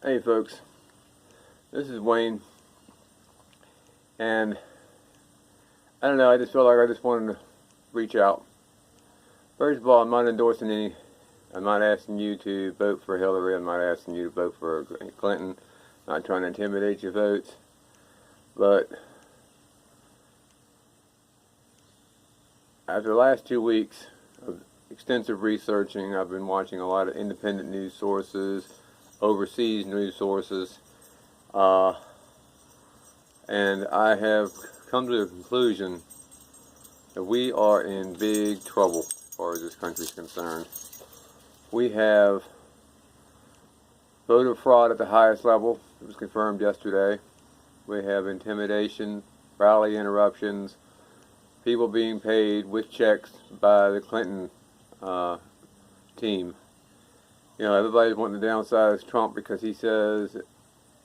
Hey folks, this is Wayne, and I don't know, I just feel like I just wanted to reach out. First of all, I'm not endorsing I'm not asking you to vote for Hillary, I'm not asking you to vote for Clinton, I'm not trying to intimidate your votes, but after the last 2 weeks of extensive researching, I've been watching a lot of independent news sources, overseas news sources, and I have come to the conclusion that we are in big trouble as far as this country is concerned. We have voter fraud at the highest level. It was confirmed yesterday. We have intimidation, rally interruptions, people being paid with checks by the Clinton team. You know, everybody's wanting to downsize Trump because he says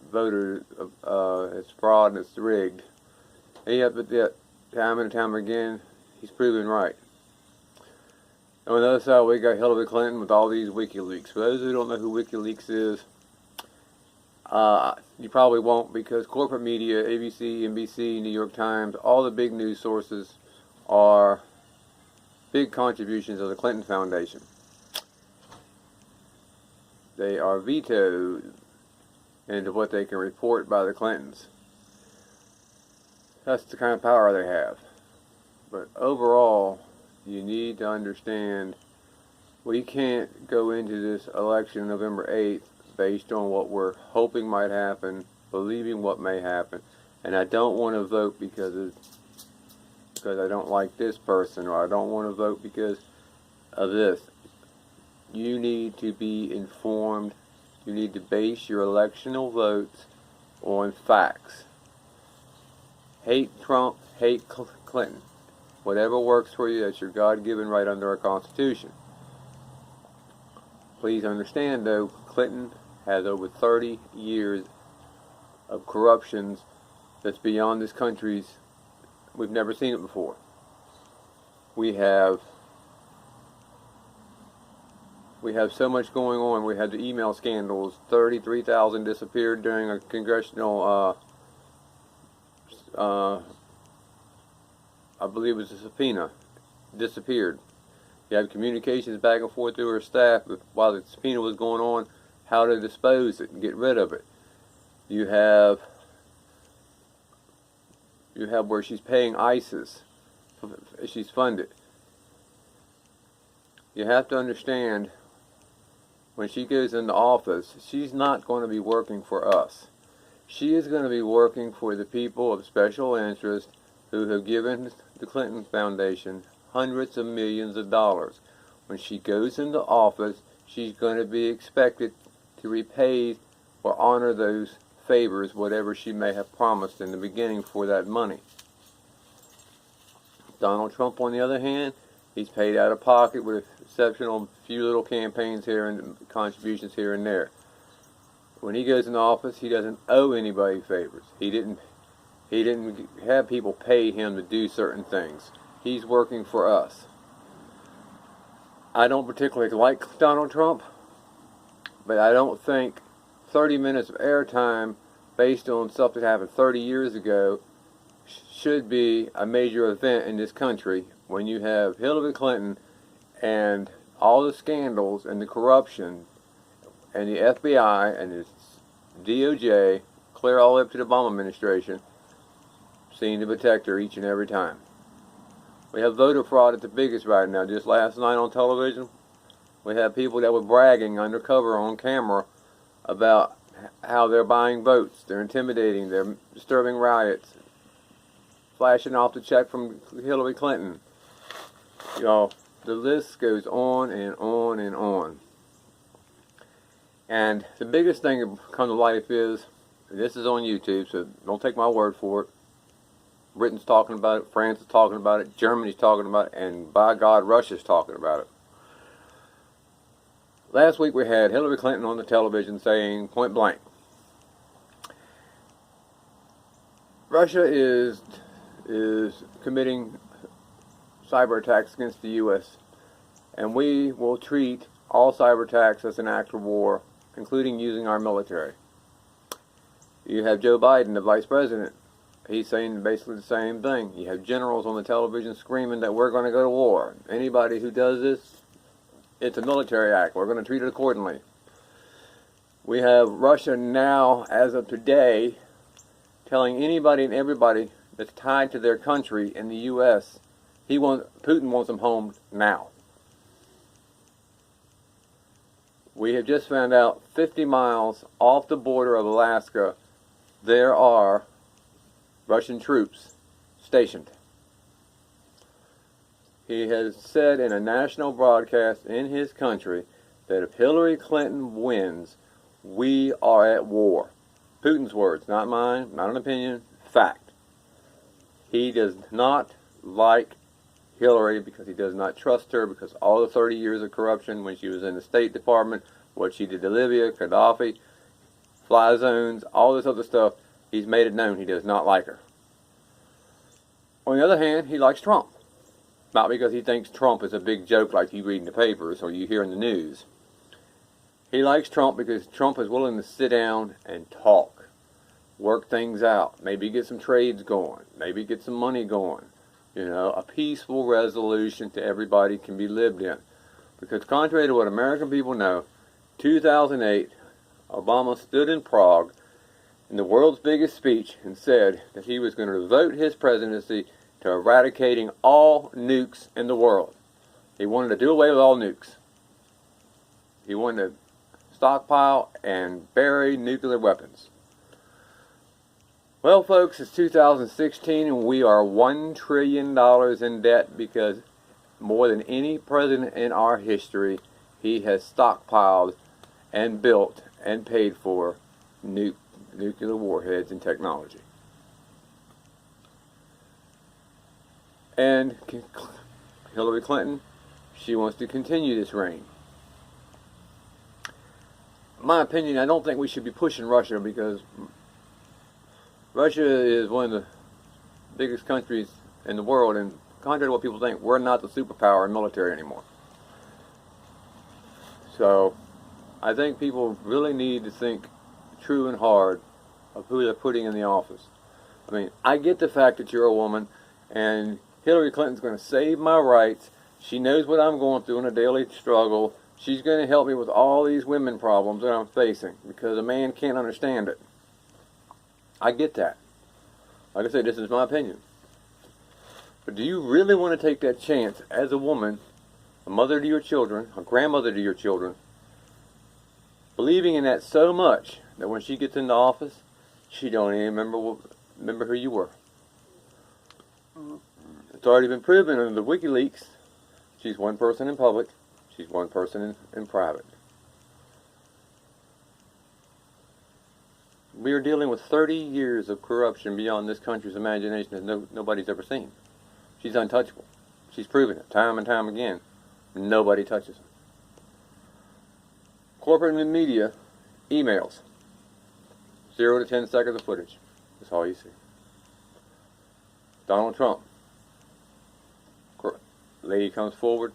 voters it's fraud and it's rigged. And yet, but yet, time and time again, he's proven right. And on the other side, we got Hillary Clinton with all these WikiLeaks. For those who don't know who WikiLeaks is, you probably won't, because corporate media, ABC, NBC, New York Times, all the big news sources are big contributions of the Clinton Foundation. They are vetoed into what they can report by the Clintons. That's the kind of power they have. But overall, you need to understand we can't go into this election November 8th based on what we're hoping might happen, believing what may happen. And I don't want to vote because I don't like this person, or I don't want to vote because of this. You need to be informed. You need to base your electional votes on facts. Hate Trump, hate Clinton. Whatever works for you, that's your God-given right under our Constitution. Please understand, though, Clinton has over 30 years of corruption that's beyond this country's. We've never seen it before. We have so much going on. We had the email scandals. 33,000 disappeared during a congressional, I believe it was a subpoena. Disappeared. You had communications back and forth through her staff while the subpoena was going on, how to dispose it and get rid of it. You have where she's paying ISIS. She's funded. You have to understand, when she goes into office, she's not going to be working for us. She is going to be working for the people of special interest who have given the Clinton Foundation hundreds of millions of dollars. When she goes into office, she's going to be expected to repay or honor those favors, whatever she may have promised in the beginning for that money. Donald Trump, on the other hand, he's paid out of pocket with exceptional few little campaigns here and contributions here and there. When he goes into office, he doesn't owe anybody favors. He didn't have people pay him to do certain things. He's working for us. I don't particularly like Donald Trump, but I don't think 30 minutes of airtime based on stuff that happened 30 years ago should be a major event in this country when you have Hillary Clinton and all the scandals and the corruption and the FBI and the DOJ, clear all up to the Obama administration, seem to protect her each and every time. We have voter fraud at the biggest right now. Just last night on television, we had people that were bragging undercover on camera about how they're buying votes, they're intimidating, they're disturbing riots, flashing off the check from Hillary Clinton. Y'all, the list goes on and on and on. And the biggest thing that come to life is, and this is on YouTube, so don't take my word for it. Britain's talking about it, France is talking about it, Germany's talking about it, and by God, Russia's talking about it. Last week we had Hillary Clinton on the television saying, point blank, Russia is committing cyber attacks against the U.S., and we will treat all cyber attacks as an act of war, including using our military. You have Joe Biden, the vice president. He's saying basically the same thing. You have generals on the television screaming that we're going to go to war. Anybody who does this, it's a military act. We're going to treat it accordingly. We have Russia now, as of today, telling anybody and everybody that's tied to their country in the U.S., Putin wants them home now. We have just found out 50 miles off the border of Alaska, there are Russian troops stationed. He has said in a national broadcast in his country that if Hillary Clinton wins, we are at war. Putin's words, not mine, not an opinion, fact. He does not like Hillary because he does not trust her, because all the 30 years of corruption when she was in the State Department, what she did to Libya, Gaddafi, fly zones, all this other stuff, he's made it known he does not like her. On the other hand, he likes Trump. Not because he thinks Trump is a big joke like you read in the papers or you hear in the news. He likes Trump because Trump is willing to sit down and talk, work things out, maybe get some trades going, maybe get some money going. You know, a peaceful resolution to everybody can be lived in. Because contrary to what American people know, 2008, Obama stood in Prague in the world's biggest speech and said that he was going to devote his presidency to eradicating all nukes in the world. He wanted to do away with all nukes. He wanted to stockpile and bury nuclear weapons. Well, folks, it's 2016 and we are $1 trillion in debt because more than any president in our history, he has stockpiled and built and paid for nuclear warheads and technology. And Hillary Clinton, she wants to continue this reign. In my opinion, I don't think we should be pushing Russia because Russia is one of the biggest countries in the world, and contrary to what people think, we're not the superpower in military anymore. So I think people really need to think true and hard of who they're putting in the office. I mean, I get the fact that you're a woman, and Hillary Clinton's going to save my rights. She knows what I'm going through in a daily struggle. She's going to help me with all these women problems that I'm facing because a man can't understand it. I get that. Like I said, this is my opinion. But do you really want to take that chance as a woman, a mother to your children, a grandmother to your children, believing in that so much that when she gets into office, she don't even remember who you were? It's already been proven in the WikiLeaks. She's one person in public. She's one person in private. We are dealing with 30 years of corruption beyond this country's imagination that nobody's ever seen. She's untouchable. She's proven it time and time again. Nobody touches her. Corporate media, emails. 0 to 10 seconds of footage. That's all you see. Donald Trump. Lady comes forward,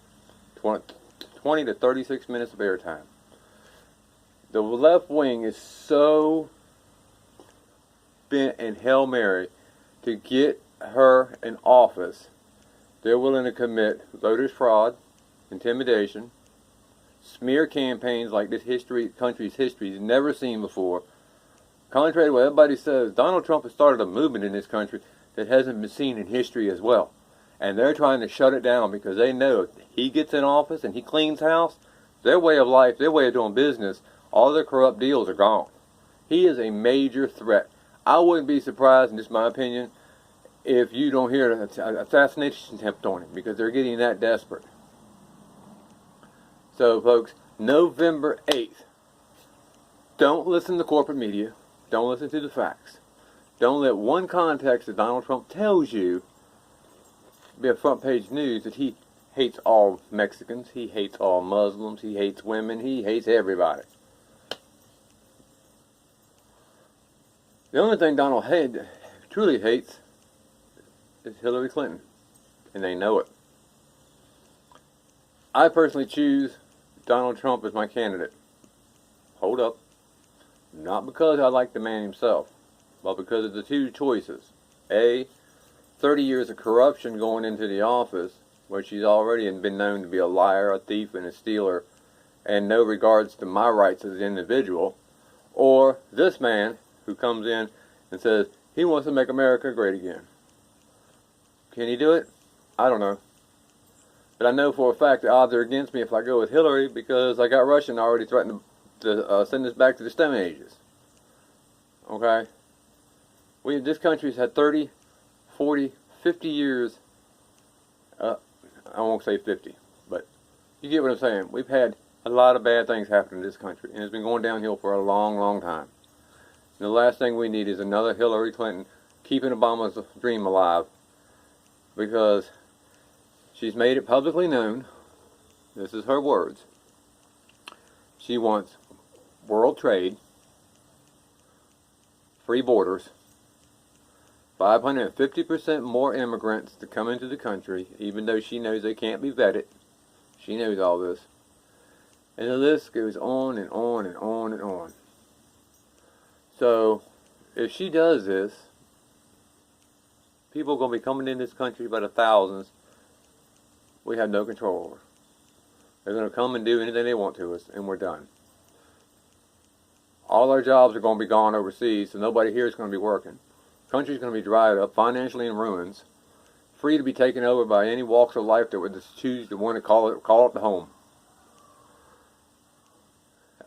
20 to 36 minutes of airtime. The left wing is so bent in Hail Mary to get her in office, they're willing to commit voters fraud, intimidation, smear campaigns like this country's history has never seen before. Contrary to what everybody says, Donald Trump has started a movement in this country that hasn't been seen in history as well. And they're trying to shut it down because they know if he gets in office and he cleans house, their way of life, their way of doing business, all their corrupt deals are gone. He is a major threat. I wouldn't be surprised, in just my opinion, if you don't hear an assassination attempt on him because they're getting that desperate. So, folks, November 8th, don't listen to corporate media. Don't listen to the facts. Don't let one context that Donald Trump tells you be a front page news that he hates all Mexicans, he hates all Muslims, he hates women, he hates everybody. The only thing Donald truly hates is Hillary Clinton, and they know it. I personally choose Donald Trump as my candidate. Hold up. Not because I like the man himself. Well, because of the two choices. A, 30 years of corruption going into the office, where she's already been known to be a liar, a thief, and a stealer, and no regards to my rights as an individual. Or this man who comes in and says he wants to make America great again. Can he do it? I don't know. But I know for a fact the odds are against me if I go with Hillary, because I got Russia already threatened to send us back to the Stone Ages. Okay? This country's had 30, 40, 50 years, I won't say 50, but you get what I'm saying. We've had a lot of bad things happen in this country, and it's been going downhill for a long, long time. And the last thing we need is another Hillary Clinton keeping Obama's dream alive, because she's made it publicly known, this is her words, she wants world trade, free borders, 550% more immigrants to come into the country, even though she knows they can't be vetted. She knows all this. And the list goes on and on and on and on. So, if she does this, people are going to be coming in this country by the thousands we have no control over. They're going to come and do anything they want to us, and we're done. All our jobs are going to be gone overseas, so nobody here is going to be working. The country's going to be dried up, financially in ruins, free to be taken over by any walks of life that would just choose to want to call it the home.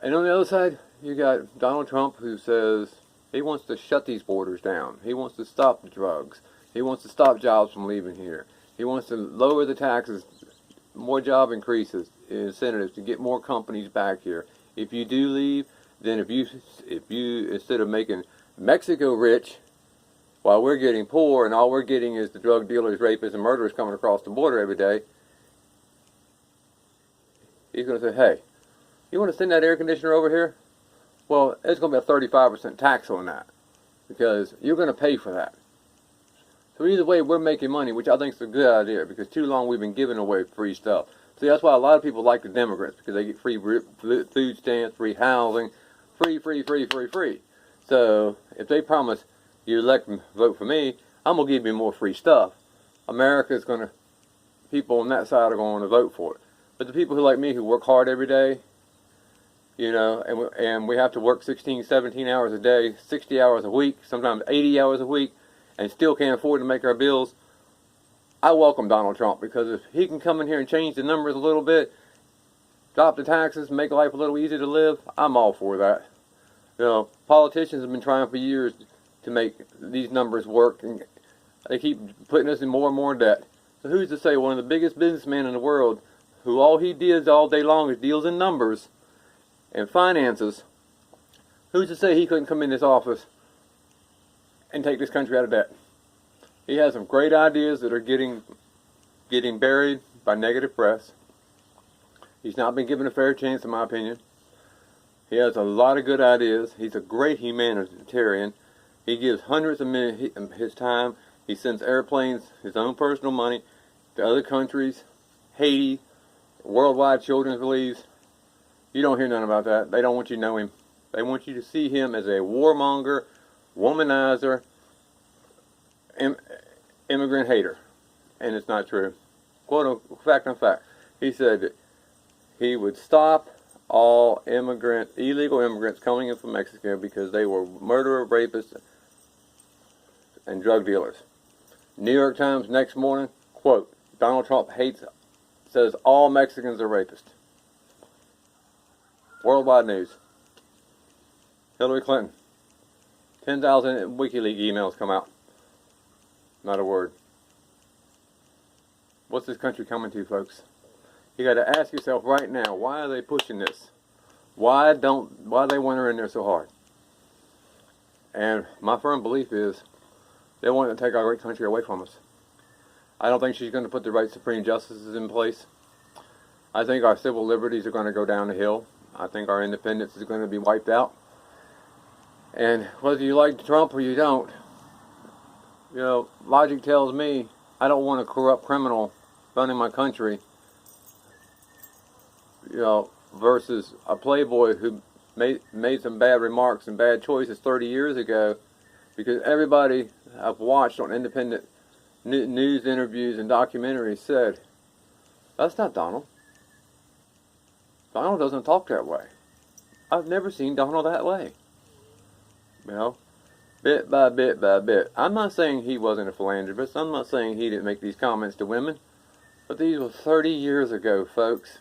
And on the other side, you got Donald Trump, who says he wants to shut these borders down. He wants to stop the drugs. He wants to stop jobs from leaving here. He wants to lower the taxes, more job increases, incentives to get more companies back here. If you do leave, then if you instead of making Mexico rich while we're getting poor and all we're getting is the drug dealers, rapists, and murderers coming across the border every day, he's going to say, hey, you want to send that air conditioner over here? Well, it's going to be a 35% tax on that, because you're going to pay for that. So either way, we're making money, which I think is a good idea, because too long we've been giving away free stuff. See, that's why a lot of people like the Democrats, because they get free food stamps, free housing, free. So if they promise you elect and vote for me, I'm going to give you more free stuff. America's going to, people on that side are going to vote for it. But the people who like me, who work hard every day, you know, and we have to work 16, 17 hours a day, 60 hours a week, sometimes 80 hours a week, and still can't afford to make our bills, I welcome Donald Trump, because if he can come in here and change the numbers a little bit, drop the taxes, make life a little easier to live, I'm all for that. You know, politicians have been trying for years to make these numbers work, and they keep putting us in more and more debt. So who's to say one of the biggest businessmen in the world, who all he does all day long is deals in numbers and finances, who's to say he couldn't come in this office and take this country out of debt? He has some great ideas that are getting buried by negative press. He's not been given a fair chance, in my opinion. He has a lot of good ideas. He's a great humanitarian. He gives hundreds of minutes of his time. He sends airplanes, his own personal money, to other countries, Haiti, worldwide children's reliefs. You don't hear nothing about that. They don't want you to know him. They want you to see him as a warmonger, womanizer, immigrant hater. And it's not true. Quote, fact on fact. He said that he would stop all illegal immigrants coming in from Mexico because they were murderer, rapists, and drug dealers. New York Times next morning, quote, Donald Trump says all Mexicans are rapists. Worldwide news. Hillary Clinton. 10,000 WikiLeaks emails come out. Not a word. What's this country coming to, folks? You got to ask yourself right now, why are they pushing this? Why they want her in there so hard? And my firm belief is they want to take our great country away from us. I don't think she's going to put the right Supreme Justices in place. I think our civil liberties are going to go down the hill. I think our independence is going to be wiped out. And whether you like Trump or you don't, you know, logic tells me I don't want a corrupt criminal running my country, you know, versus a playboy who made some bad remarks and bad choices 30 years ago Because everybody I've watched on independent news interviews and documentaries said, that's not Donald. Donald doesn't talk that way. I've never seen Donald that way. You know, bit by bit by bit. I'm not saying he wasn't a philanthropist. I'm not saying he didn't make these comments to women. But these were 30 years ago, folks.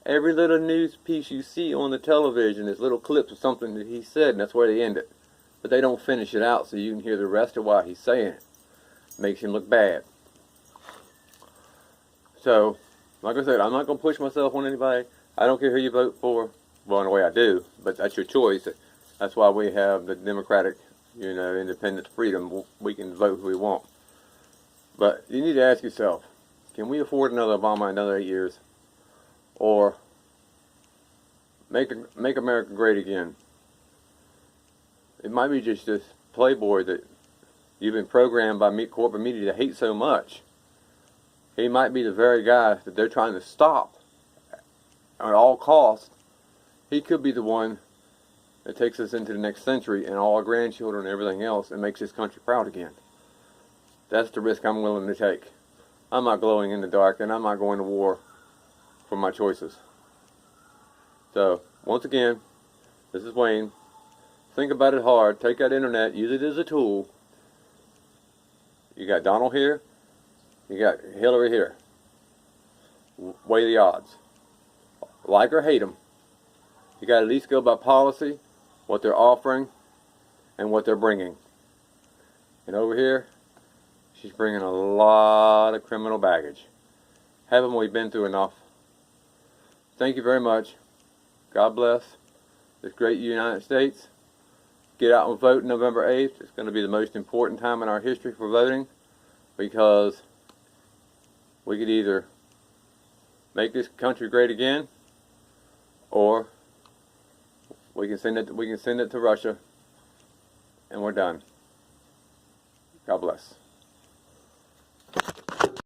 Every little news piece you see on the television is little clips of something that he said, and that's where they end it. But they don't finish it out so you can hear the rest of what he's saying. Makes him look bad. So, like I said, I'm not going to push myself on anybody. I don't care who you vote for. Well, in a way I do, but that's your choice. That's why we have the democratic, independent freedom. We can vote who we want. But you need to ask yourself, can we afford another Obama another 8 years? Or make America great again? It might be just this playboy that you've been programmed by corporate media to hate so much. He might be the very guy that they're trying to stop at all costs. He could be the one that takes us into the next century and all our grandchildren and everything else and makes this country proud again. That's the risk I'm willing to take. I'm not glowing in the dark, and I'm not going to war for my choices. So, once again, this is Wayne. Think about it hard. Take that internet. Use it as a tool. You got Donald here. You got Hillary here. Weigh the odds. Like or hate them. You got to at least go by policy, what they're offering, and what they're bringing. And over here, she's bringing a lot of criminal baggage. Haven't we been through enough? Thank you very much. God bless this great United States. Get out and vote November 8th. It's going to be the most important time in our history for voting, because we could either make this country great again, or we can send it to Russia, and we're done. God bless.